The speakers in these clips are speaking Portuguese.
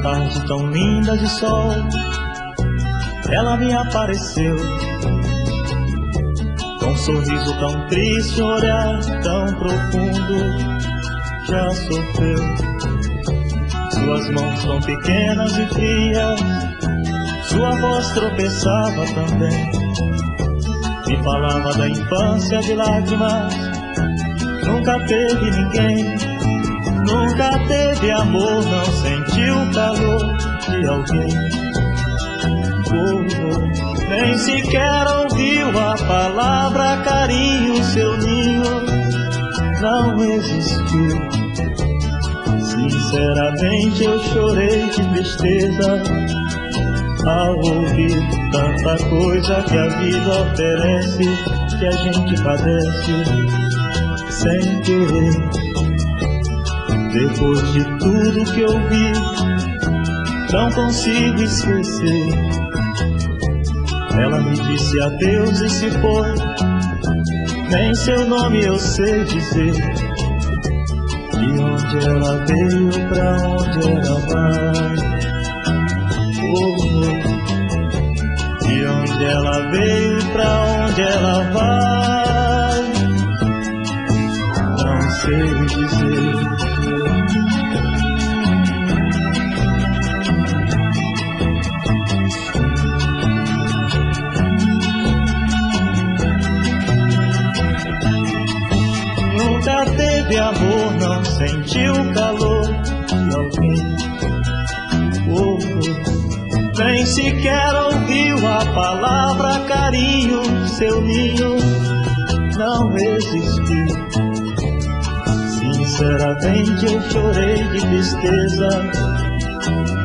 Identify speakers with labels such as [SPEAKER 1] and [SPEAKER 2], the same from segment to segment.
[SPEAKER 1] tarde tão linda de sol, ela me apareceu, com um sorriso tão triste, um olhar tão profundo. Já sofreu, suas mãos tão pequenas e frias, sua voz tropeçava também, me falava da infância de lágrimas. Nunca teve ninguém, nunca teve amor, não sentiu o calor de alguém. Nem sequer ouviu a palavra carinho, seu ninho não existiu. Sinceramente eu chorei de tristeza ao ouvir tanta coisa que a vida oferece, que a gente padece sem querer. Depois de tudo que eu vi, não consigo esquecer. Ela me disse adeus e se foi, nem seu nome eu sei dizer. De onde ela veio, pra onde ela vai? De onde ela veio, pra onde ela vai? Não sei dizer. Nunca teve amor, não sentiu o calor de alguém. Nem sequer ouviu a palavra carinho, seu ninho não existiu. Sinceramente eu chorei de tristeza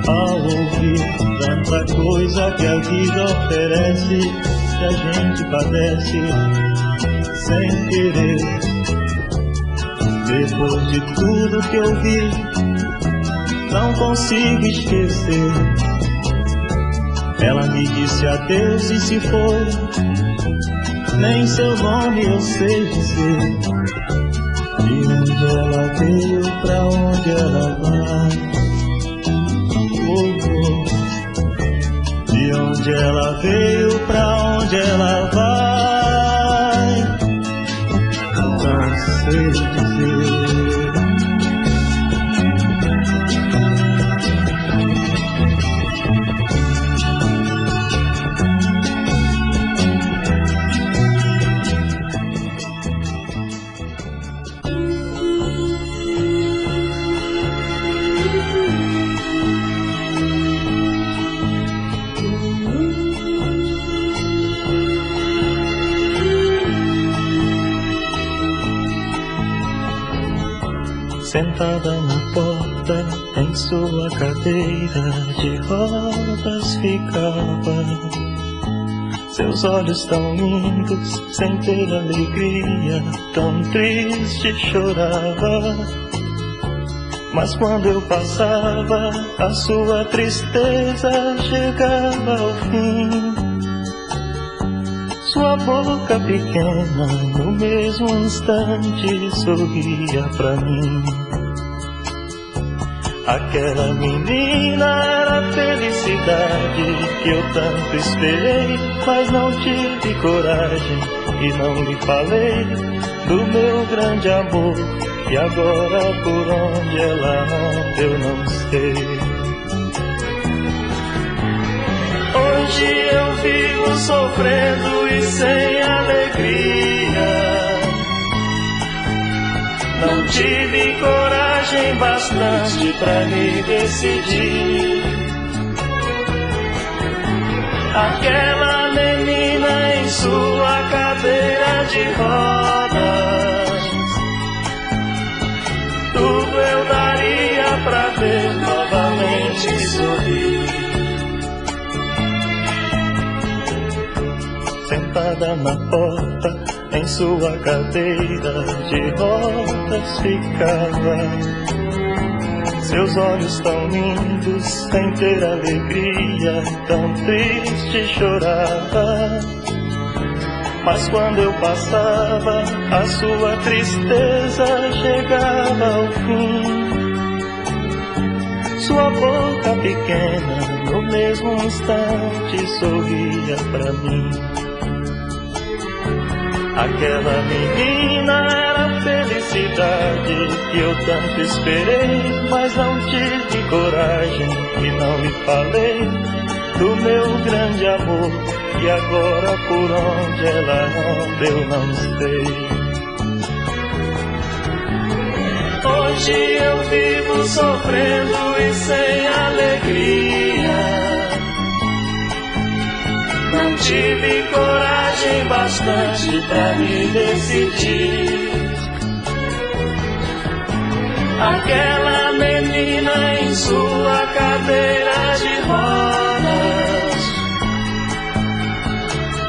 [SPEAKER 1] ao ouvir tanta coisa que a vida oferece, que a gente padece sem querer. Depois de tudo que eu vi, não consigo esquecer. Ela me disse adeus e se foi, nem seu nome eu sei dizer. De onde ela veio, pra onde ela vai? De onde ela veio, pra onde ela vai? Não sei dizer. Sentada na porta, em sua cadeira de rodas ficava. Seus olhos tão lindos, sem ter alegria, tão triste chorava. Mas quando eu passava, a sua tristeza chegava ao fim. Sua boca pequena, no mesmo instante, sorria pra mim. Aquela menina era a felicidade que eu tanto esperei, mas não tive coragem e não lhe falei do meu grande amor. E agora por onde ela anda eu não sei. Hoje eu vivo sofrendo e sem alegria. Não tive coragem bastante pra me decidir. Aquela menina em sua cadeira de rodas, tudo eu daria pra ver novamente sorrir. Sentada na porta, em sua cadeira de rodas ficava. Seus olhos tão lindos, sem ter alegria, tão triste chorava. Mas quando eu passava, a sua tristeza chegava ao fim. Sua boca pequena no mesmo instante sorria pra mim. Aquela menina era a felicidade que eu tanto esperei, mas não tive coragem e não lhe falei do meu grande amor. E agora por onde ela anda eu não sei. Hoje eu vivo sofrendo e sem alegria. Não tive coragem bastante pra me decidir. Aquela menina em sua cadeira de rodas,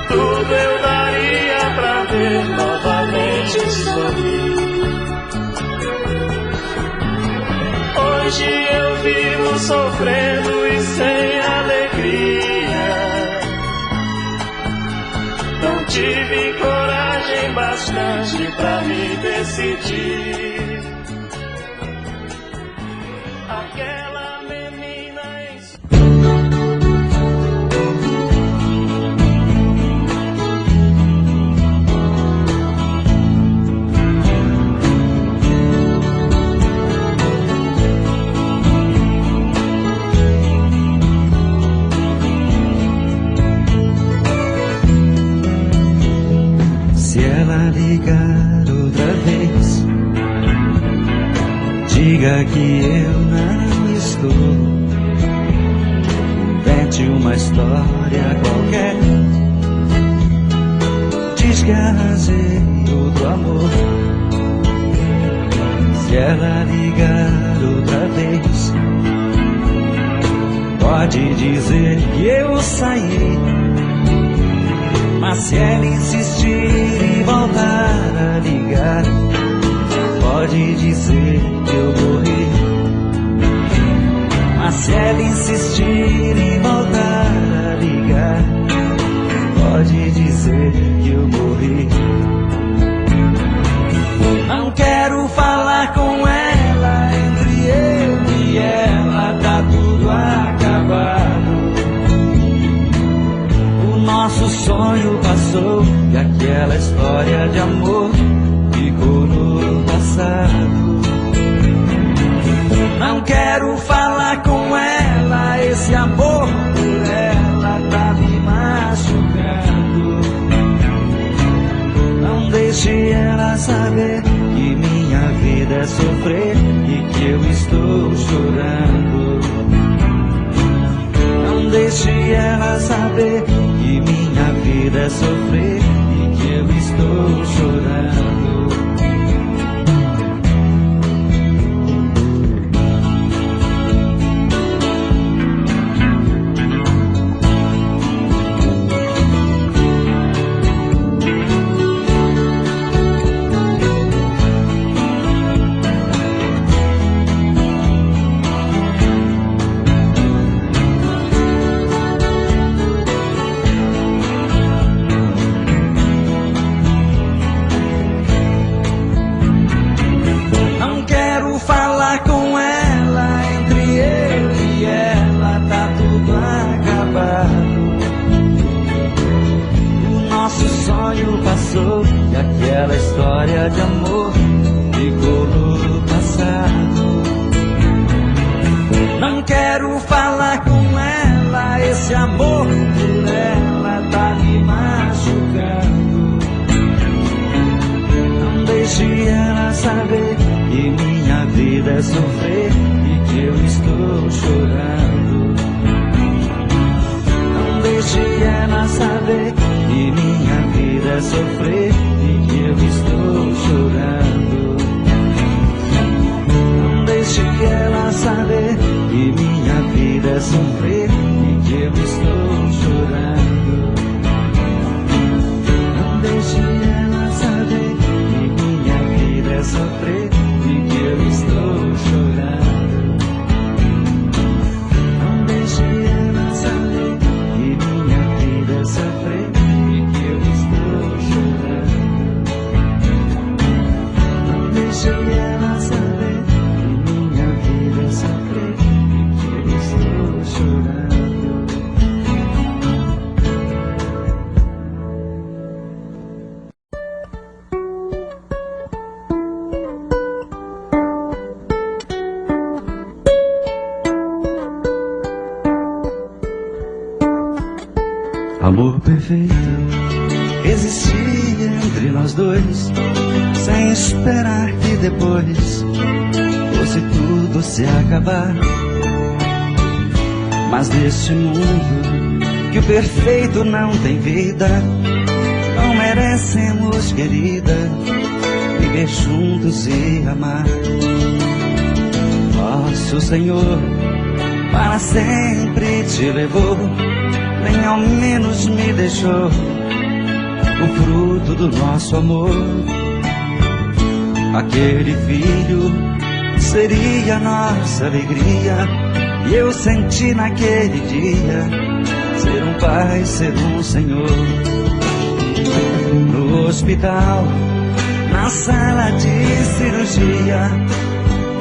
[SPEAKER 1] tudo eu daria pra ver novamente sorrir. Hoje eu vivo sofrendo e sem alegria. Não tive coragem bastante pra me decidir. Aquela menina em...
[SPEAKER 2] Se ela ligar outra vez, diga que eu não estou. Invente uma história qualquer, diz que arranjei outro amor. Se ela ligar outra vez, pode dizer que eu saí. Mas se ela insistir e voltar a ligar, pode dizer que eu morri. Mas se ela insistir e voltar a ligar, pode dizer que eu morri. Não quero falar com ela, entre eu e ela tá tudo acabado. Nosso sonho passou e aquela história de amor ficou no passado. Não quero falar com ela, esse amor por ela tá me machucando. Não deixe ela saber que minha vida é sofrer e que eu estou chorando. Não deixe ela saber que minha vida é sofrer e que eu estou chorando. E aquela história de amor ficou no passado. Não quero falar com ela, esse amor por ela tá me machucando. Não deixe ela saber que minha vida é sofrer e que eu estou chorando. Não deixe ela saber que minha vida é sofrer e que eu estou chorando. Não deixe ela saber que minha vida é sofrer e que eu estou chorando. Não deixe ela saber que minha vida é sofrer e que eu estou chorando. Não deixe ela saber que minha vida é sofrer e que eu estou chorando. Não deixe ela saber que minha vida é sofrer e que eu estou Amor perfeito existia entre nós dois, sem esperar que depois fosse tudo se acabar. Mas neste mundo que o perfeito não tem vida, não merecemos, querida, viver juntos e amar. Nosso Senhor para sempre te levou, nem ao menos me deixou o fruto do nosso amor. Aquele filho seria nossa alegria, e eu senti naquele dia ser um pai, ser um senhor. No hospital, na sala de cirurgia,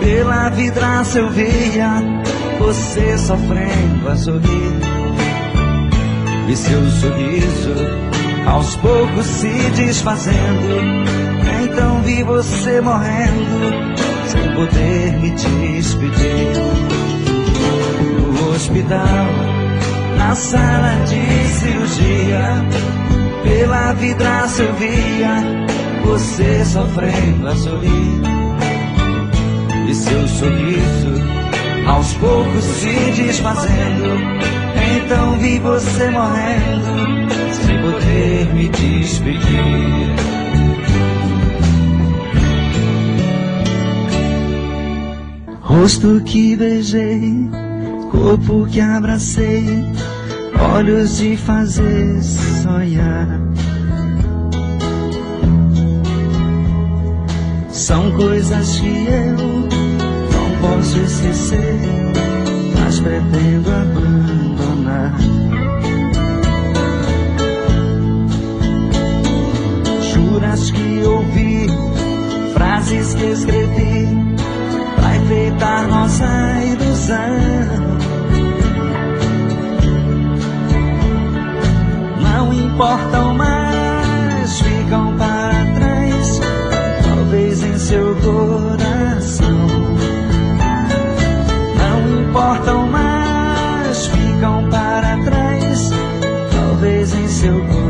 [SPEAKER 2] pela vidraça eu via você sofrendo a sorrir, e seu sorriso aos poucos se desfazendo. Então vi você morrendo sem poder me despedir. No hospital, na sala de cirurgia, pela vidraça eu via você sofrendo a sorrir, e seu sorriso aos poucos se desfazendo. Então vi você morrendo sem poder me despedir. Rosto que beijei, corpo que abracei, olhos de fazer sonhar. São coisas que eu não posso esquecer, mas pretendo abandonar. Juras que ouvi, frases que escrevi pra enfeitar nossa ilusão. Não importam mais, ficam para trás, talvez em seu coração. Não importam mais, ficam para trás, talvez em seu coração.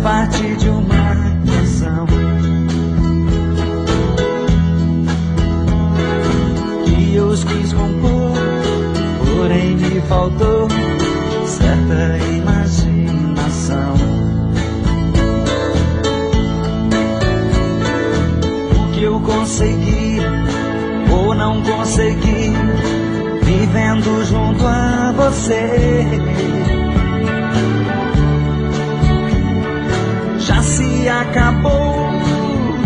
[SPEAKER 2] Parte de uma canção que eu quis compor, porém me faltou certa imaginação. O que eu consegui ou não consegui, vivendo junto a você, já se acabou,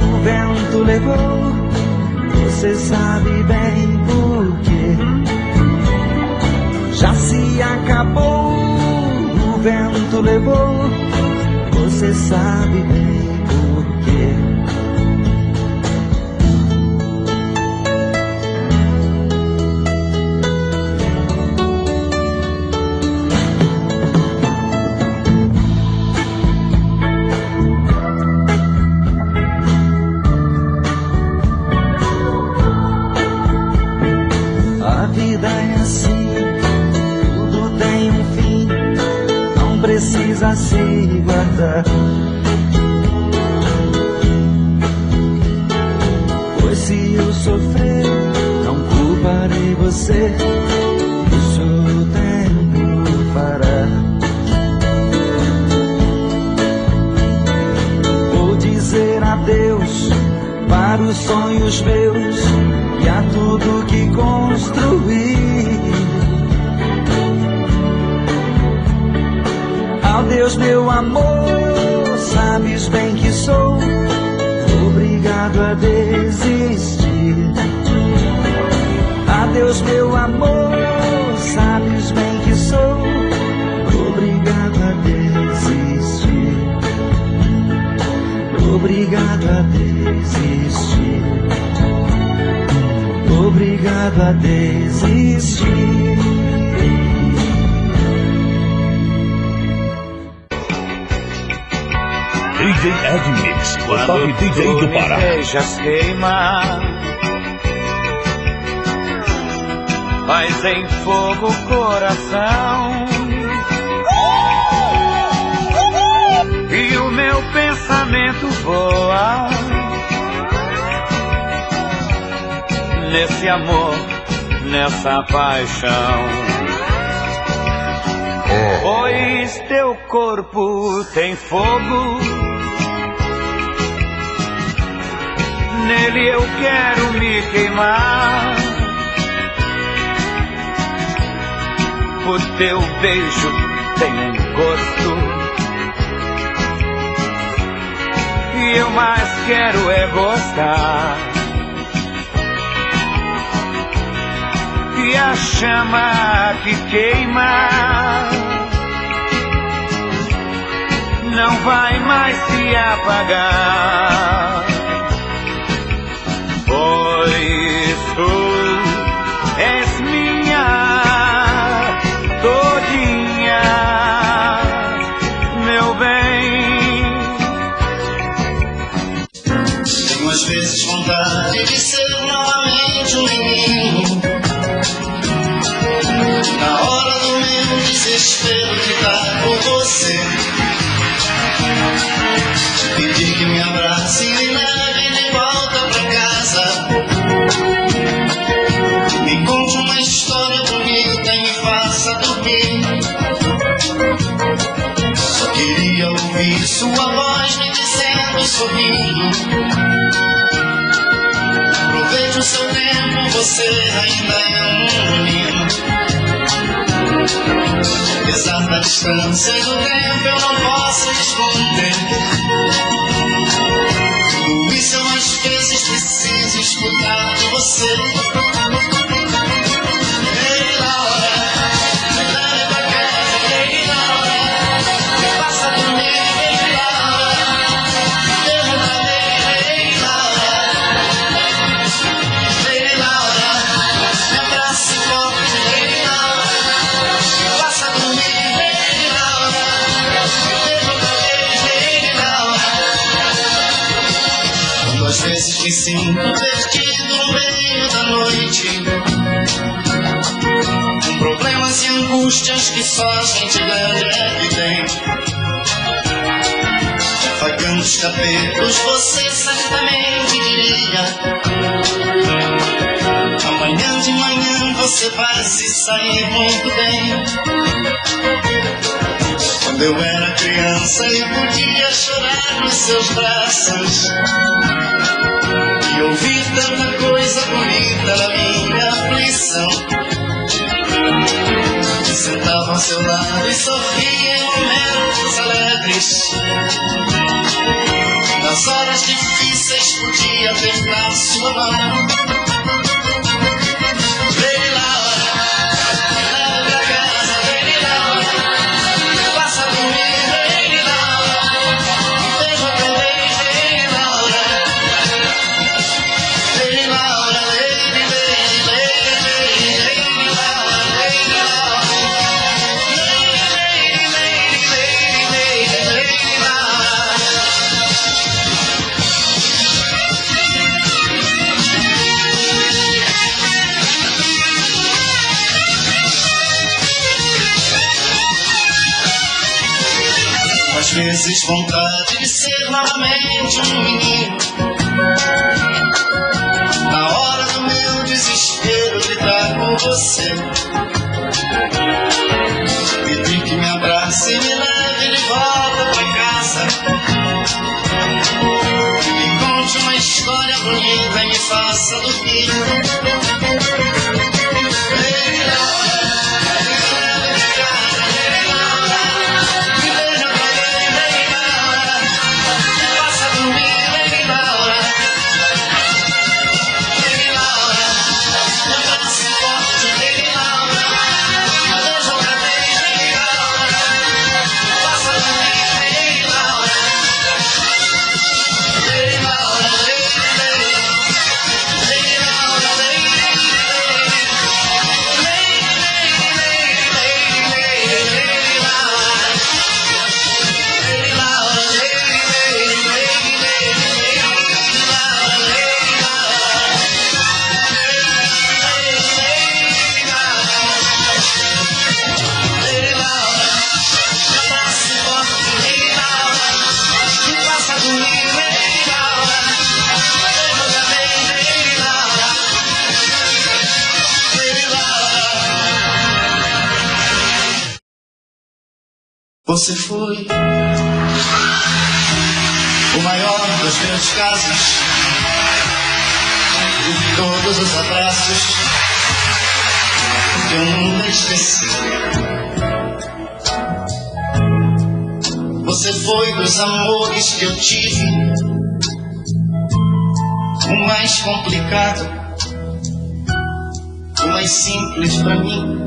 [SPEAKER 2] o vento levou, você sabe bem por quê. Já se acabou, o vento levou, você sabe bem por quê. Precisa se guardar, pois se eu sofrer, não culparei você, isso o tempo fará. Vou dizer adeus para os sonhos meus e a tudo que construí. Adeus, meu amor, sabes bem que sou obrigado a desistir. Adeus, meu amor, sabes bem que sou obrigado a desistir. Obrigado a desistir. Obrigado a desistir.
[SPEAKER 3] DJ Ed Mix, o top DJ do Pará.
[SPEAKER 4] Deixas queimar, faz em fogo o coração, e o meu pensamento voa nesse amor, nessa paixão. Pois teu corpo tem fogo, nele eu quero me queimar. O teu beijo tem um gosto, e eu mais quero é gostar. E a chama que queima não vai mais se apagar, pois tu és minha todinha, meu bem.
[SPEAKER 1] Tenho às vezes vontade de ser novamente um menino, na hora do meu desespero de estar por você, te pedir que me abrace e me leve de volta pra casa, me conte uma história bonita e me faça dormir. Só queria ouvir sua voz me dizendo sorrindo: aproveite o seu tempo, você ainda é um menino. Apesar da distância e do tempo eu não posso me esconder. Por isso eu às vezes preciso escutar de você. Ei, Laura, me leve pra casa. Ei, Laura, me faça dormir. Ei, Laura, deixa pra mim. Ei, Laura, ei, Laura, me abrace forte. Ei, Laura, me faça dormir. Ei, Laura, deixa pra mim. Ei, Laura. Quando às vezes me sinto perdido no meio da noite, com problemas e angústias que só gente grande é que tem, afagando os cabelos, você certamente diria: amanhã de manhã você vai se sair muito bem. Quando eu era criança eu podia chorar nos seus braços e ouvir tanta coisa bonita na minha aflição. Sentava ao seu lado e sorria em momentos alegres. Nas horas difíceis podia apertar sua mão. Vem, Laura, me leve pra casa. Vem, Laura, me faça dormir. Vem, Laura, me beija também. Vem, Laura, vem, Laura, vem, vem, vem, vem, Laura, vem, Laura, vem, vem, vem, vem, Laura. Às vezes vontade de ser novamente um menino, na hora do meu desespero gritar por você, pedir que me abrace e me leve de volta pra casa, que me conte uma história bonita e me faça dormir. Ei, Laura, me leve pra casa. Ei, Laura, me beija pra mim. Ei, Laura, me faça dormir. Ei, Laura, ei, Laura, me abrace forte. Ei, Laura, me beija pra
[SPEAKER 5] Você foi o maior dos meus casos, de todos os abraços que eu nunca esqueci. Você foi dos amores que eu tive o mais complicado, o mais simples pra mim.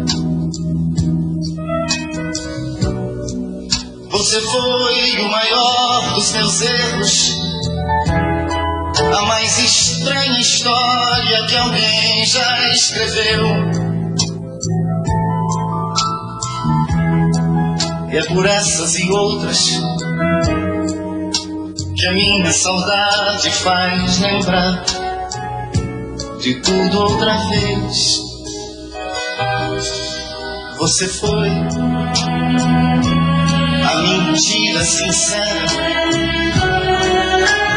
[SPEAKER 5] Você foi o maior dos meus erros, a mais estranha história que alguém já escreveu. E é por essas e outras que a minha saudade faz lembrar de tudo outra vez. Você foi a mentira sincera,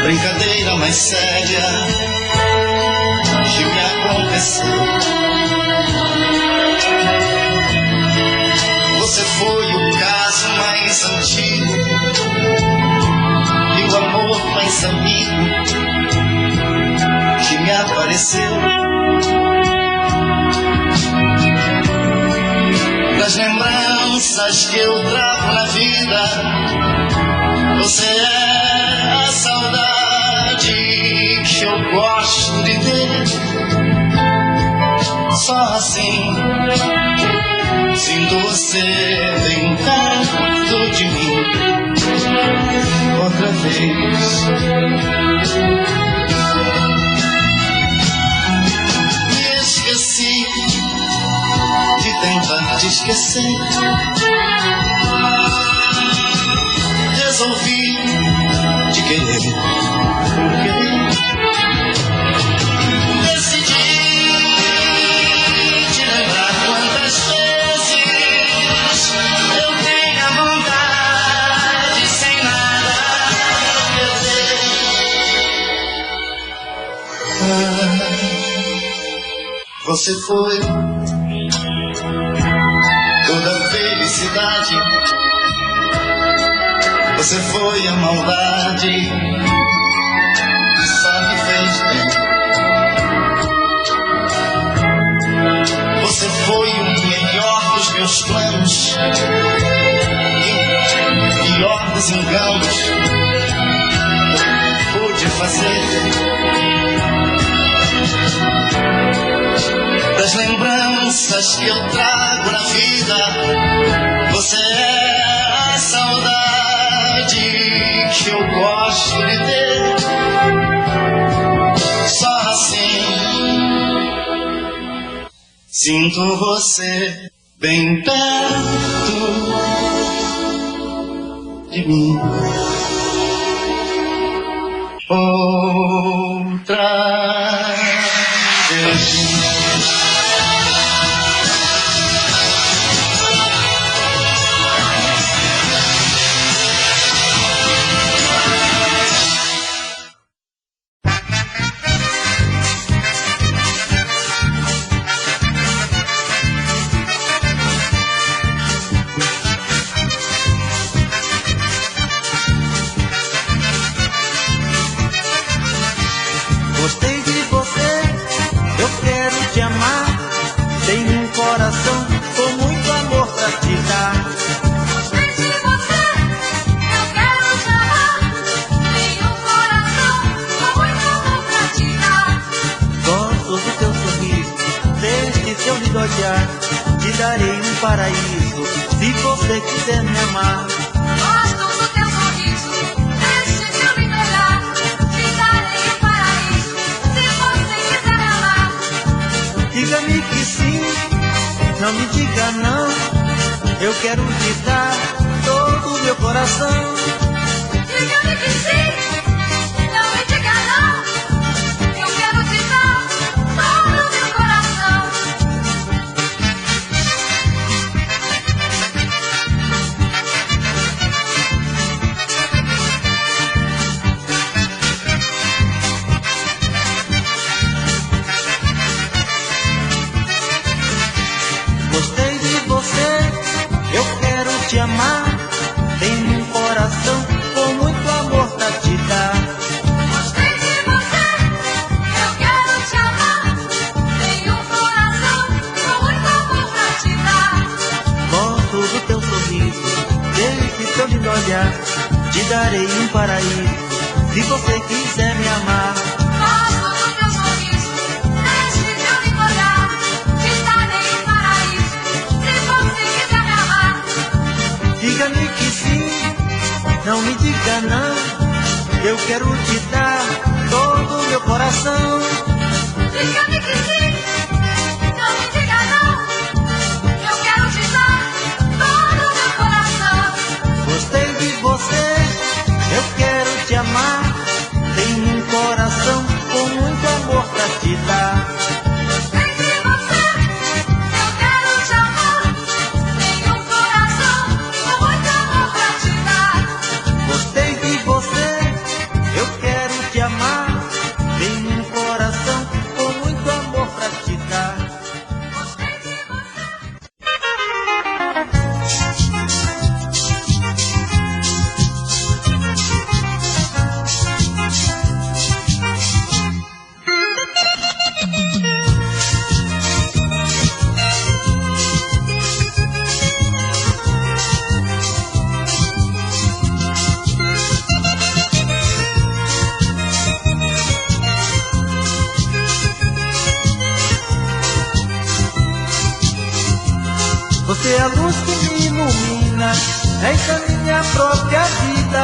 [SPEAKER 5] brincadeira mais séria que me aconteceu. Você foi o caso mais antigo e o amor mais amigo que me apareceu. Das lembranças que eu trago na vida, você é a saudade que eu gosto de ter. Só assim sinto você bem perto de mim outra vez. Me esqueci de tentar te esquecer. Resolvi te querer por querer. Decidi te lembrar quantas vezes eu tenho a vontade sem nada perder. Você foi toda a felicidade, você foi a maldade que só me fez bem. Você foi o melhor dos meus planos e o pior dos enganos que pude fazer. Das lembranças que eu trago na vida, você é a saudade que eu gosto de ter. Só assim sinto você bem perto de mim outra vez.
[SPEAKER 2] Gostei de você, eu quero te amar. Tenho um coração com muito amor pra te dar.
[SPEAKER 6] Gostei de você, eu quero te amar. Tenho um coração com muito amor pra te dar.
[SPEAKER 2] Gosto do teu sorriso, deste teu lindo olhar. Te darei um paraíso, se você quiser me amar.
[SPEAKER 6] Gosto do teu sorriso, deste teu lindo olhar. Te darei um paraíso, se você quiser me amar.
[SPEAKER 2] Diga-me que sim, não me diga não. Eu quero te dar todo o meu coração.
[SPEAKER 6] Diga-me que sim, não me diga não. Eu quero te dar todo o meu coração.
[SPEAKER 2] Gostei de você, eu quero te amar. olhar, te darei um paraíso, se você quiser me amar.
[SPEAKER 6] Gosto do teu sorriso, deixe de eu me olhar, te darei um paraíso, se você quiser me amar.
[SPEAKER 2] Diga-me que sim, não me diga não, eu quero te dar todo o meu coração.
[SPEAKER 6] Diga-me que sim, não me diga não, eu quero te dar todo o meu coração.
[SPEAKER 2] Gostei de você, eu quero te amar, tenho um coração com muito amor pra te dar.
[SPEAKER 6] Gostei de você, eu quero te amar, tenho um coração com muito amor pra te dar.
[SPEAKER 2] Gostei de você, eu quero te amar, tenho um coração com muito amor pra te dar.
[SPEAKER 6] Gostei de você.
[SPEAKER 2] Você é a luz que me ilumina, essa minha própria vida,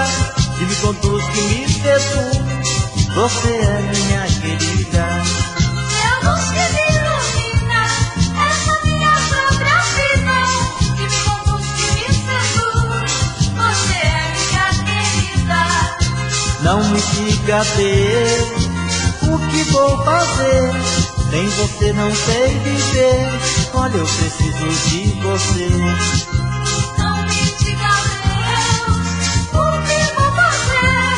[SPEAKER 2] e me conduz que me seduz, você é minha querida.
[SPEAKER 6] É a luz que me ilumina, essa minha própria vida, que me conduz, que me seduz, você é minha querida.
[SPEAKER 2] Não me diga Deus, o que vou fazer, sem você não sei viver, olha eu preciso de você.
[SPEAKER 6] Não me diga Deus, o que vou fazer,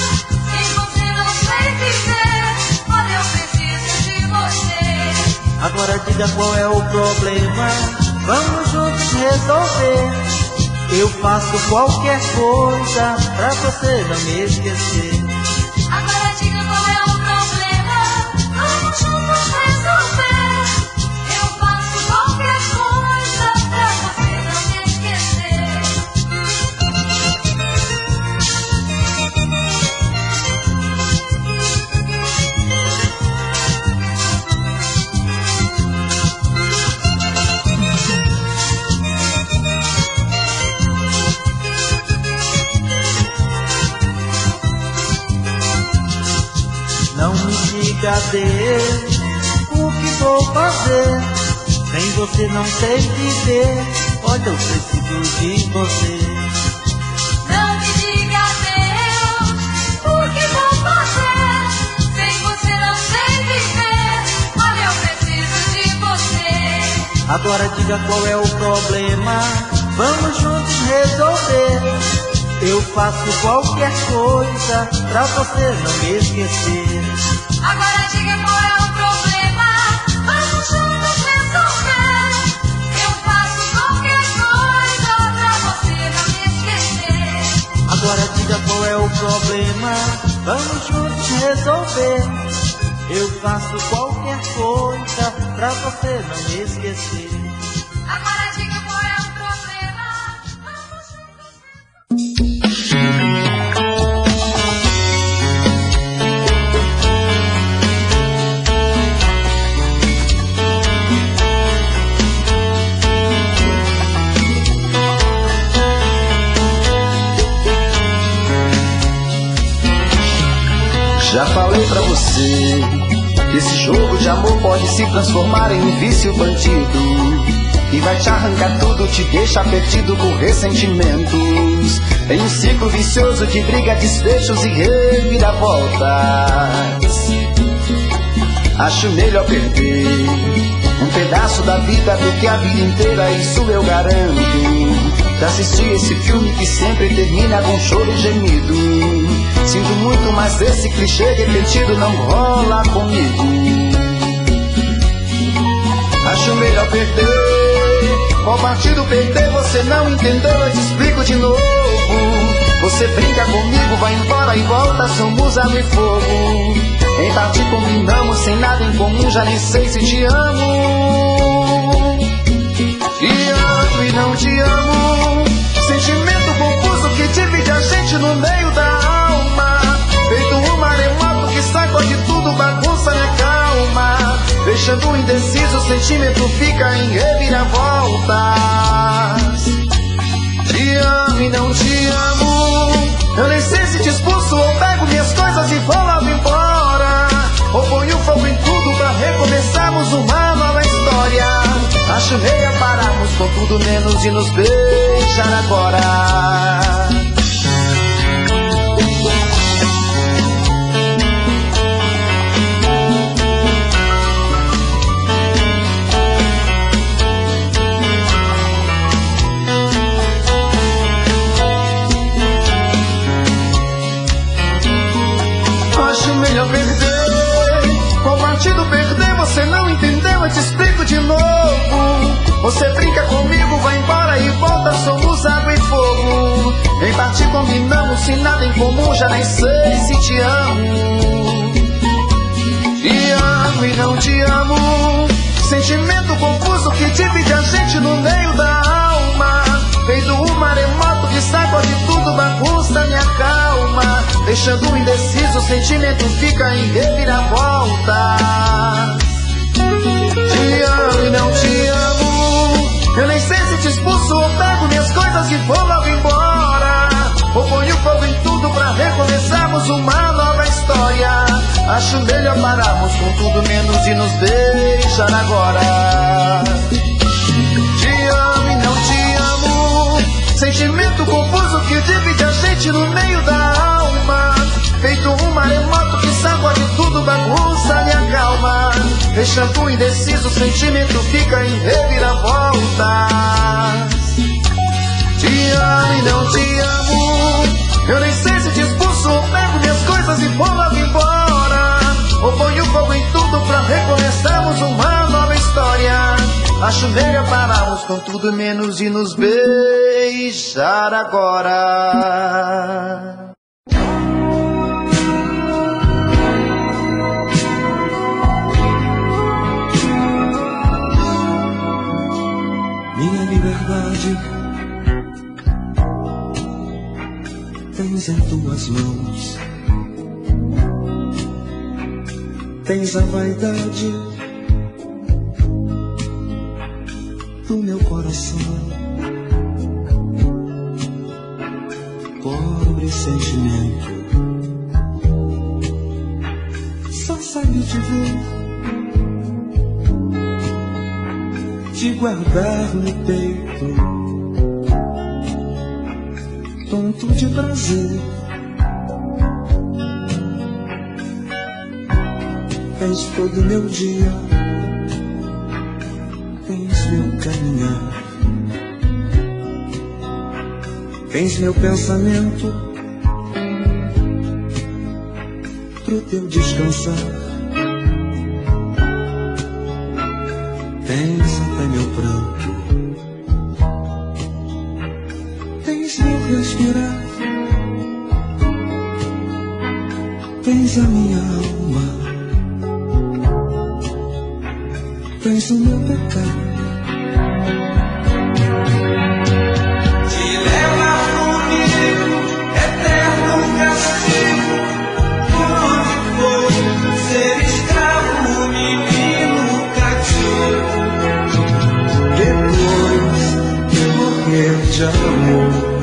[SPEAKER 6] sem você não sei viver, olha eu preciso de você.
[SPEAKER 2] Agora diga qual é o problema, vamos juntos resolver. Eu faço qualquer coisa pra você não me esquecer.
[SPEAKER 6] Agora diga qual é o problema, vamos juntos resolver. Eu faço qualquer coisa pra você não me esquecer.
[SPEAKER 2] Não me diga Deus, o que vou fazer, sem você não sei viver, olha eu preciso de você.
[SPEAKER 6] Não me diga Deus, o que vou fazer, sem você não sei viver, olha eu preciso de você.
[SPEAKER 2] Agora diga qual é o problema, vamos juntos resolver. Eu faço qualquer coisa pra você não me esquecer.
[SPEAKER 6] Agora diga qual é o problema, vamos juntos resolver. Eu faço qualquer coisa pra você não me esquecer.
[SPEAKER 2] Agora diga qual é o problema, vamos juntos resolver. Eu faço qualquer coisa pra você não me esquecer.
[SPEAKER 6] Agora diga qual é o problema, vamos juntos
[SPEAKER 7] Já falei pra você que esse jogo de amor pode se transformar em um vício bandido, e vai te arrancar tudo, te deixa perdido por ressentimentos, em um ciclo vicioso de briga, desfechos e reviravoltas. Acho melhor perder um pedaço da vida do que a vida inteira, isso eu garanto. Já assisti esse filme que sempre termina com choro e gemido. Sinto muito, mas esse clichê repetido não rola comigo. Acho melhor perder. Qual partido perder você não entendeu, eu te explico de novo. Você brinca comigo, vai embora e volta, somos água e fogo. Em parte combinamos, sem nada em comum, já nem sei se te amo. Te amo e não te amo. Sentimento confuso que divide a deixando indeciso, o sentimento fica em reviravoltas. Te amo e não te amo, eu nem sei se te expulso ou pego minhas coisas e vou logo embora, ou ponho fogo em tudo pra recomeçarmos uma nova história. Acho meio pararmos com tudo menos de nos beijar agora. Acho melhor perder, qual partido perder? Você não entendeu, eu te explico de novo. Você brinca comigo, vai embora e volta, somos água e fogo. Em parte combinamos, sem nada em comum, já nem sei se te amo. Te amo e não te amo, sentimento confuso que divide a gente no meio da alma. Feito um maremoto que sacode tudo, bagunça minha calma, deixando indeciso, o sentimento fica em reviravolta. Te amo e não te amo, eu nem sei se te expulso ou pego minhas coisas e vou logo embora, ou ponho fogo em tudo pra recomeçarmos uma nova história. Acho melhor pararmos com tudo menos de nos beijar agora. Te amo e não te amo, sentimento confuso que divide a gente no meio da alma. Feito um maremoto que sacode tudo, bagunça minha calma, deixando indeciso, o sentimento fica em reviravoltas. Te amo e não te amo, eu nem sei se te expulso ou pego minhas coisas e vou logo embora, ou ponho fogo em tudo pra recomeçarmos uma nova história. Acho melhor pararmos com tudo menos de nos beijar agora.
[SPEAKER 2] Minha liberdade tens em tuas mãos, tens a vaidade do meu coração, pobre sentimento, só saiu de ver, de guardar no peito, tonto de prazer. Tens todo meu dia, tens meu caminhar, tens meu pensamento pro teu descansar, tens até meu pranto, tens meu respirar, tens a minha alma, tens o meu pecado. Te leva comigo, eterno castigo, onde for ser escravo, menino cativo, depois morrer de amor.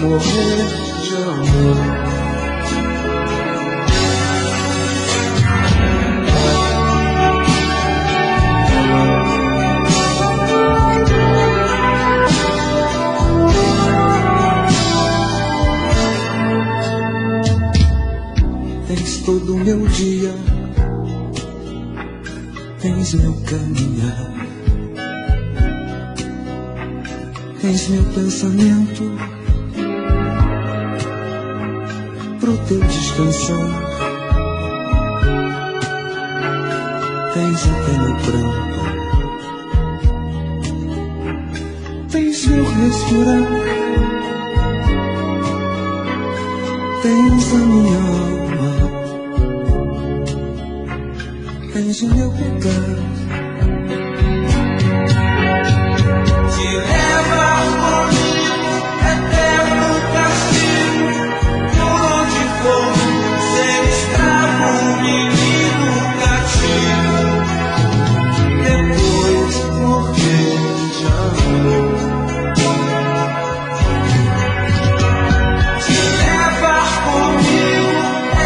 [SPEAKER 2] Morrer de amor. Tens todo o meu dia, tens meu caminhar, tens meu pensamento pro teu descansar, tens até meu pranto, tens meu respirar, tens a minha alma, tens de meu pecado. Te levar comigo, eterno castigo, por onde for, ser escravo, menino cativo, depois morrer de amor. Te levar comigo,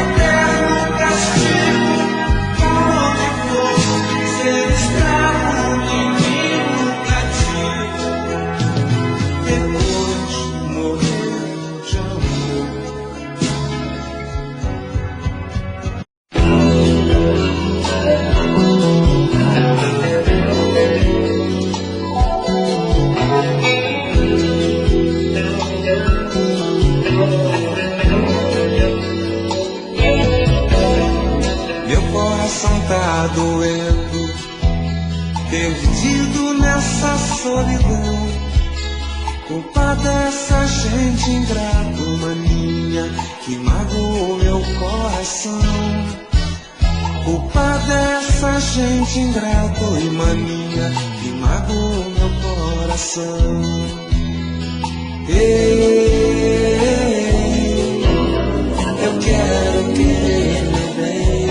[SPEAKER 2] eterno castigo, por onde for, ser escravo, menino cativo, depois morrer de amor. Meu coração tá doendo, perdido nessa solidão. Culpa dessa gente ingrata, mania, que magoou meu coração. Culpa dessa gente ingrata e mania, que magoou meu coração. Ei, eu quero querer meu bem.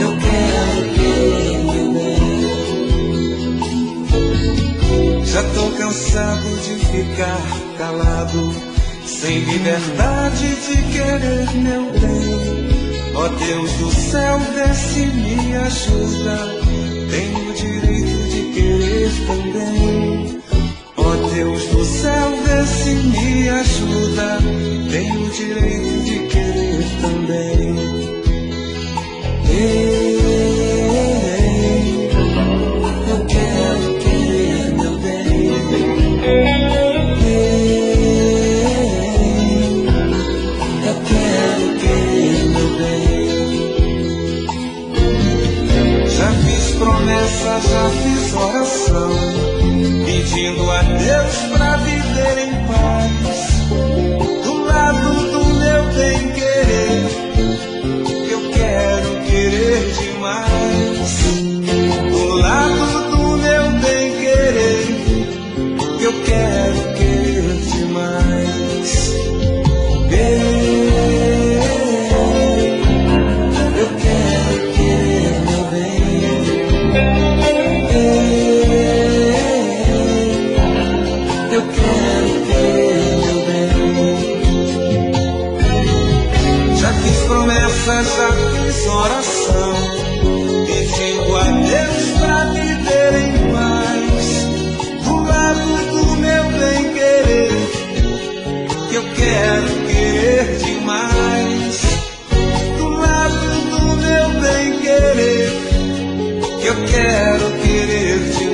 [SPEAKER 2] Eu quero querer meu bem. Já tô cansado de ficar calado, sem liberdade de querer meu bem. Ó Deus do céu, vê se me ajuda, tenho o direito de querer também. Ó Deus do céu, vê se me ajuda, tenho o direito de querer também. Ei, eu quero querer meu bem. Eu quero querer meu bem. Já fiz promessa, já fiz oração, pedindo a Deus pra viver em paz, do lado do meu bem querer. Eu quero querer demais, do lado do meu bem querer. Eu quero querer demais. Ei, eu quero querer meu bem. Eu quero querer meu bem. Já fiz promessa, já fiz oração, pedindo a Deus pra viver em paz, do lado do meu bem querer. Eu quero querer demais, do lado do meu bem querer. Eu quero querer demais.